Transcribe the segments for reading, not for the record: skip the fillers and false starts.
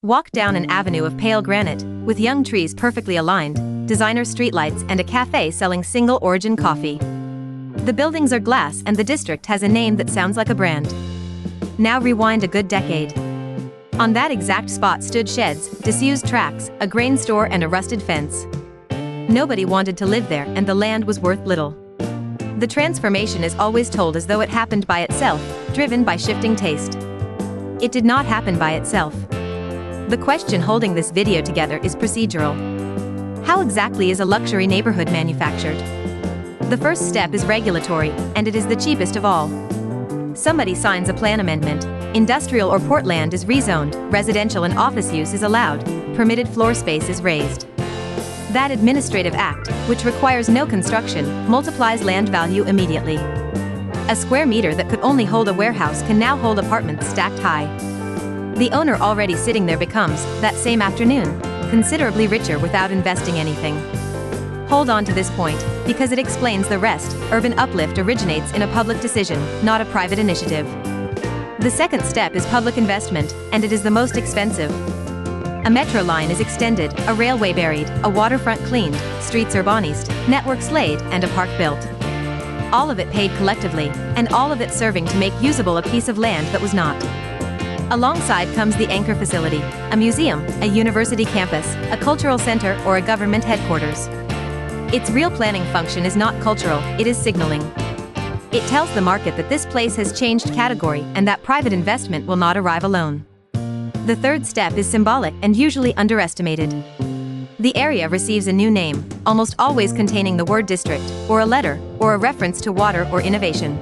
Walk down an avenue of pale granite, with young trees perfectly aligned, designer streetlights and a café selling single-origin coffee. The buildings are glass and the district has a name that sounds like a brand. Now rewind a good decade. On that exact spot stood sheds, disused tracks, a grain store and a rusted fence. Nobody wanted to live there and the land was worth little. The transformation is always told as though it happened by itself, driven by shifting taste. It did not happen by itself. The question holding this video together is procedural. How exactly is a luxury neighborhood manufactured? The first step is regulatory, and it is the cheapest of all. Somebody signs a plan amendment. Industrial or port land is rezoned, residential and office use is allowed, permitted floor space is raised. That administrative act, which requires no construction, multiplies land value immediately. A square meter that could only hold a warehouse can now hold apartments stacked high. The owner already sitting there becomes, that same afternoon, considerably richer without investing anything. Hold on to this point, because it explains the rest. Urban uplift originates in a public decision, not a private initiative. The second step is public investment, and it is the most expensive. A metro line is extended, a railway buried, a waterfront cleaned, streets urbanized, networks laid, and a park built. All of it paid collectively, and all of it serving to make usable a piece of land that was not. Alongside comes the anchor facility, a museum, a university campus, a cultural center, or a government headquarters. Its real planning function is not cultural, it is signaling. It tells the market that this place has changed category and that private investment will not arrive alone. The third step is symbolic and usually underestimated. The area receives a new name, almost always containing the word district, or a letter, or a reference to water or innovation.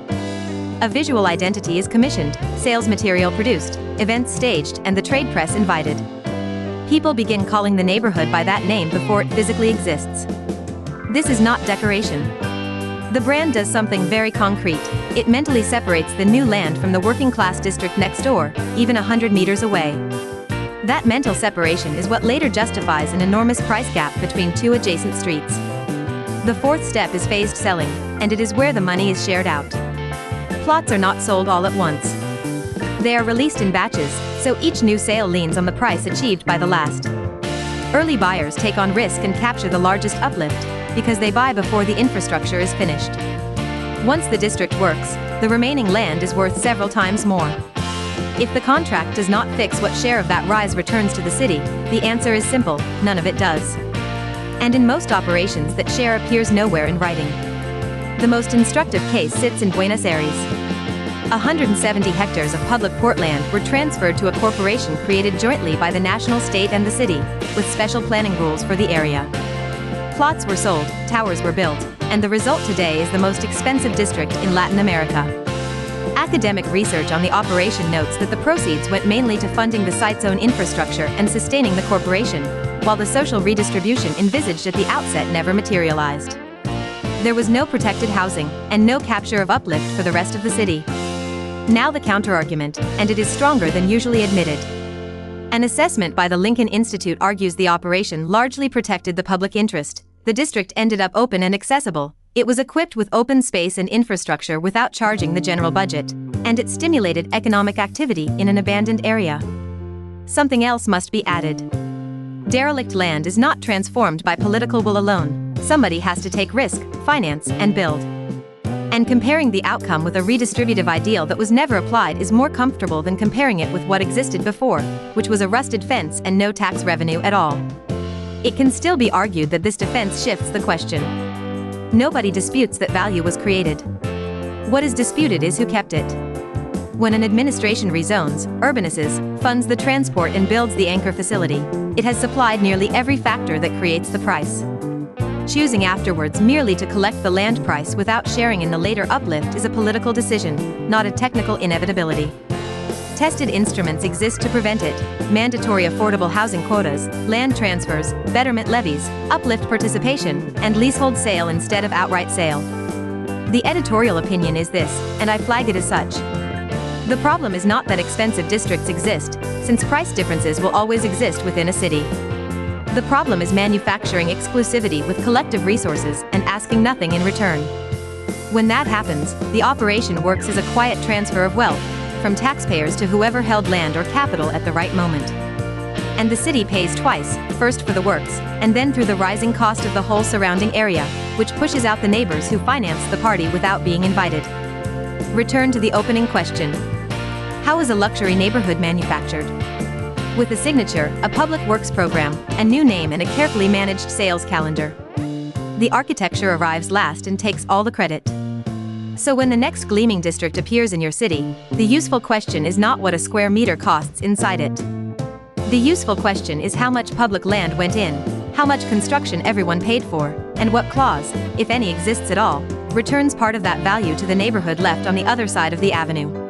A visual identity is commissioned, sales material produced, events staged, and the trade press invited. People begin calling the neighborhood by that name before it physically exists. This is not decoration. The brand does something very concrete. It mentally separates the new land from the working-class district next door, even 100 meters away. That mental separation is what later justifies an enormous price gap between two adjacent streets. The fourth step is phased selling, and it is where the money is shared out. Plots are not sold all at once. They are released in batches, so each new sale leans on the price achieved by the last. Early buyers take on risk and capture the largest uplift, because they buy before the infrastructure is finished. Once the district works, the remaining land is worth several times more. If the contract does not fix what share of that rise returns to the city, the answer is simple: none of it does. And in most operations that share appears nowhere in writing. The most instructive case sits in Buenos Aires. 170 hectares of public port land were transferred to a corporation created jointly by the national state and the city, with special planning rules for the area. Plots were sold, towers were built, and the result today is the most expensive district in Latin America. Academic research on the operation notes that the proceeds went mainly to funding the site's own infrastructure and sustaining the corporation, while the social redistribution envisaged at the outset never materialized. There was no protected housing, and no capture of uplift for the rest of the city. Now the counterargument, and it is stronger than usually admitted. An assessment by the Lincoln Institute argues the operation largely protected the public interest. The district ended up open and accessible. It was equipped with open space and infrastructure without charging the general budget, and it stimulated economic activity in an abandoned area. Something else must be added. Derelict land is not transformed by political will alone. Somebody has to take risk, finance, and build. And comparing the outcome with a redistributive ideal that was never applied is more comfortable than comparing it with what existed before, which was a rusted fence and no tax revenue at all. It can still be argued that this defense shifts the question. Nobody disputes that value was created. What is disputed is who kept it. When an administration rezones, urbanizes, funds the transport and builds the anchor facility, it has supplied nearly every factor that creates the price. Choosing afterwards merely to collect the land price without sharing in the later uplift is a political decision, not a technical inevitability. Tested instruments exist to prevent it: mandatory affordable housing quotas, land transfers, betterment levies, uplift participation, and leasehold sale instead of outright sale. The editorial opinion is this, and I flag it as such. The problem is not that expensive districts exist, since price differences will always exist within a city. The problem is manufacturing exclusivity with collective resources and asking nothing in return. When that happens, the operation works as a quiet transfer of wealth, from taxpayers to whoever held land or capital at the right moment. And the city pays twice, first for the works, and then through the rising cost of the whole surrounding area, which pushes out the neighbors who finance the party without being invited. Return to the opening question. How is a luxury neighborhood manufactured? With a signature, a public works program, a new name and a carefully managed sales calendar. The architecture arrives last and takes all the credit. So when the next gleaming district appears in your city, the useful question is not what a square meter costs inside it. The useful question is how much public land went in, how much construction everyone paid for, and what clause, if any exists at all, returns part of that value to the neighborhood left on the other side of the avenue.